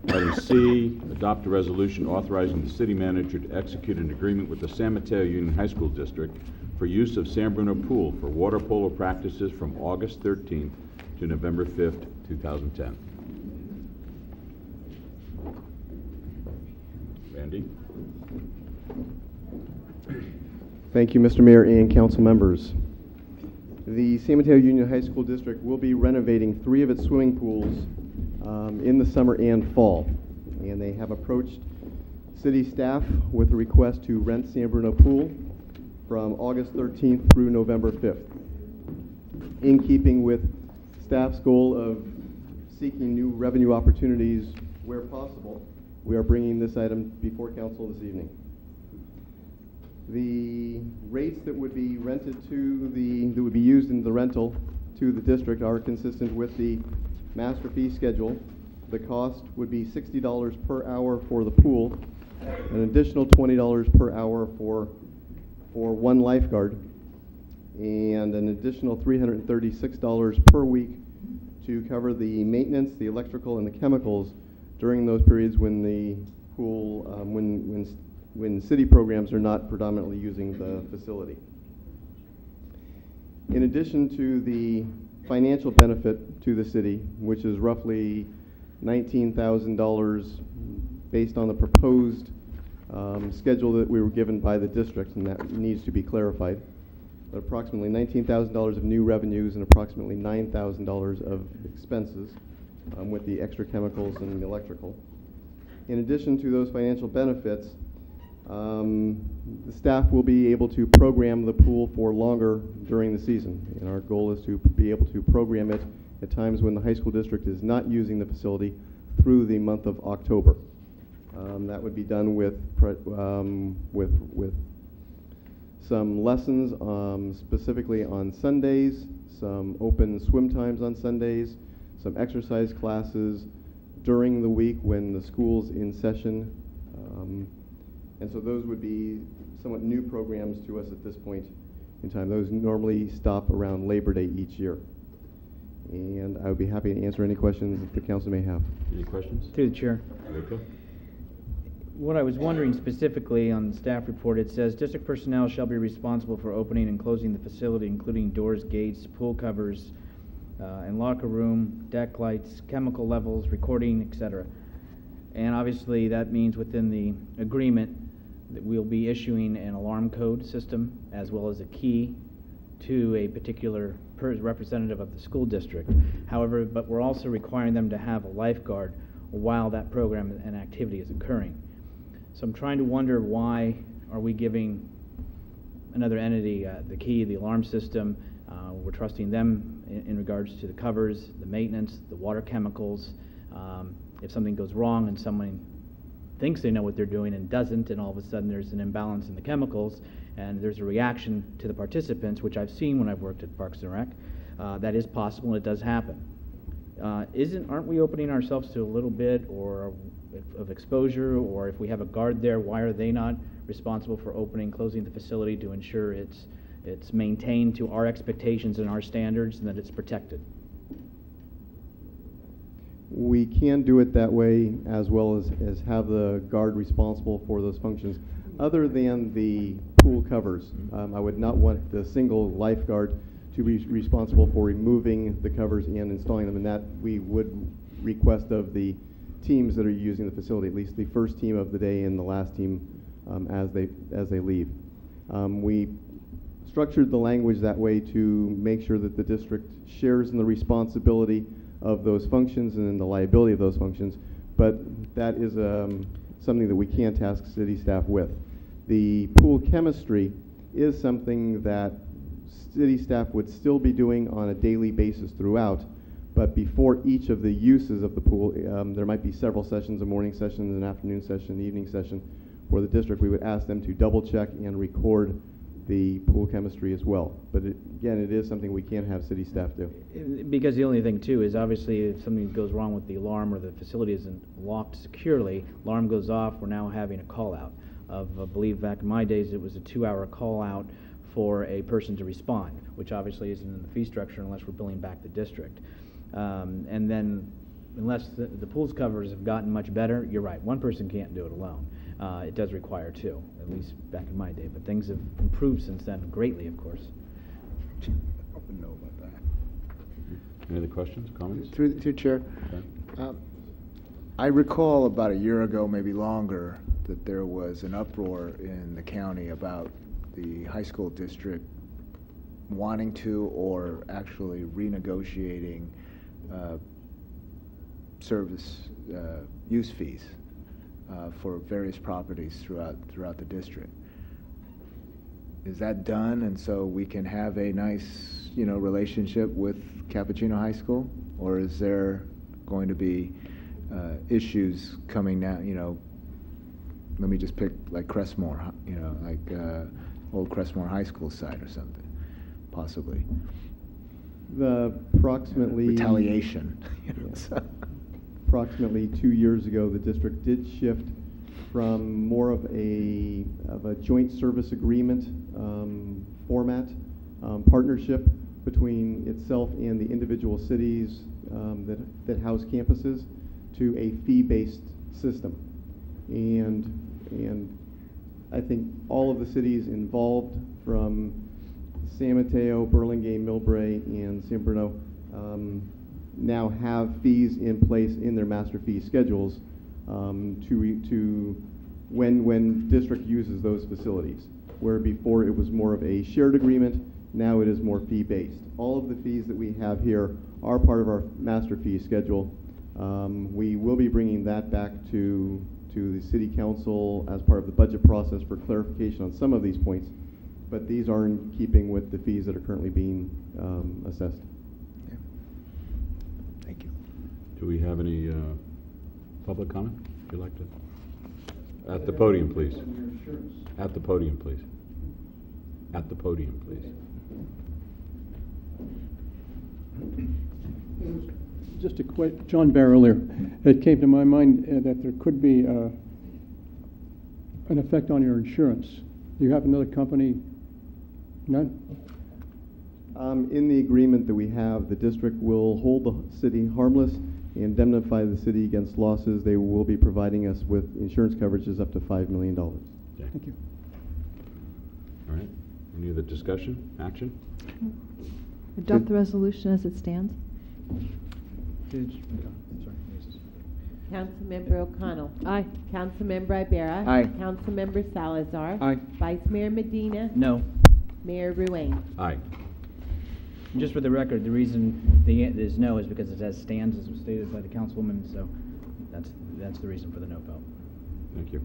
Item C, adopt a resolution authorizing the city manager to execute an agreement with the San Mateo Union High School District for use of San Bruno Pool for water polo practices from August 13th to November 5th, 2010. Randy? Thank you, Mr. Mayor and council members. The San Mateo Union High School District will be renovating 3 of its swimming pools in the summer and fall. And they have approached city staff with a request to rent San Bruno Pool from August 13th through November 5th. In keeping with staff's goal of seeking new revenue opportunities where possible, we are bringing this item before council this evening. The rates that would be used in the rental to the district are consistent with the master fee schedule. The cost would be $60 per hour for the pool, an additional $20 per hour for one lifeguard, and an additional $336 per week to cover the maintenance, the electrical, and the chemicals during those periods when the pool, when city programs are not predominantly using the facility. In addition to the financial benefit to the city, which is roughly $19,000 based on the proposed schedule that we were given by the district, and that needs to be clarified, but approximately $19,000 of new revenues and approximately $9,000 of expenses with the extra chemicals and the electrical. In addition to those financial benefits, the staff will be able to program the pool for longer during the season, and our goal is to be able to program it at times when the high school district is not using the facility through the month of October. That would be done with some lessons specifically on Sundays, some open swim times on Sundays, some exercise classes during the week when the school's in session. And so those would be somewhat new programs to us at this point in time. Those normally stop around Labor Day each year. And I would be happy to answer any questions that the council may have. Any questions? Through the chair. Rico? What I was wondering specifically on the staff report, it says district personnel shall be responsible for opening and closing the facility, including doors, gates, pool covers, and locker room, deck lights, chemical levels, recording, etc. And obviously that means within the agreement that we'll be issuing an alarm code system as well as a key to a particular representative of the school district. However, but we're also requiring them to have a lifeguard while that program and activity is occurring. So I'm trying to wonder, why are we giving another entity the key, the alarm system? We're trusting them in regards to the covers, the maintenance, the water chemicals. If something goes wrong and someone thinks they know what they're doing and doesn't, and all of a sudden there's an imbalance in the chemicals and there's a reaction to the participants, which I've seen when I've worked at Parks and Rec, that is possible and it does happen. Aren't we opening ourselves to a little bit of exposure? Or if we have a guard there, why are they not responsible for opening, closing the facility to ensure it's maintained to our expectations and our standards and that it's protected? We can do it that way, as well as have the guard responsible for those functions. Other than the pool covers, I would not want the single lifeguard to be responsible for removing the covers and installing them, and that we would request of the teams that are using the facility, at least the first team of the day and the last team as they leave. We structured the language that way to make sure that the district shares in the responsibility of those functions and in the liability of those functions, but that is something that we can't task city staff with. The pool chemistry is something that city staff would still be doing on a daily basis throughout, but before each of the uses of the pool, there might be several sessions, a morning session, an afternoon session, an evening session. For the district, we would ask them to double check and record the pool chemistry as well. But again, it is something we can't have city staff do. Because the only thing too is obviously if something goes wrong with the alarm or the facility isn't locked securely, alarm goes off, we're now having a call out of, I believe back in my days it was a 2-hour call out for a person to respond, which obviously isn't in the fee structure unless we're billing back the district. And then unless the pool's covers have gotten much better, you're right, one person can't do it alone. It does require two, at least back in my day, but things have improved since then greatly, of course. I wouldn't know about that. Any other questions, comments? Through Chair, Okay. I recall about a year ago, maybe longer, that there was an uproar in the county about the high school district wanting to or actually renegotiating service use fees for various properties throughout the district. Is that done, and so we can have a nice, relationship with Cappuccino High School, or is there going to be issues coming down? Let me just pick like Crestmore, like old Crestmore High School site or something, possibly. The approximately Retaliation. Approximately 2 years ago, the district did shift from more of a joint service agreement format, partnership between itself and the individual cities that house campuses, to a fee-based system. And I think all of the cities involved, from San Mateo, Burlingame, Millbrae, and San Bruno, now have fees in place in their master fee schedules to when district uses those facilities. Where before it was more of a shared agreement, now it is more fee-based. All of the fees that we have here are part of our master fee schedule. We will be bringing that back to the City Council as part of the budget process for clarification on some of these points, but these are in keeping with the fees that are currently being assessed. Okay. Thank you. Do we have any public comment? Would you like to? At the podium, please. At the podium, please. At the podium, please. Just a quick, John Bear earlier, it came to my mind that there could be an effect on your insurance. Do you have another company? None? In the agreement that we have, the district will hold the city harmless, indemnify the city against losses. They will be providing us with insurance coverages up to $5 million. Okay. Thank you. All right. Any other discussion? Action? Adopt the resolution as it stands. Councilmember O'Connell. Aye. Councilmember Ibarra. Aye. Councilmember Salazar. Aye. Vice Mayor Medina. No. Mayor Ruane. Aye. And just for the record, the reason is no is because it says stands, as was stated by the councilwoman, so that's the reason for the no vote. Thank you.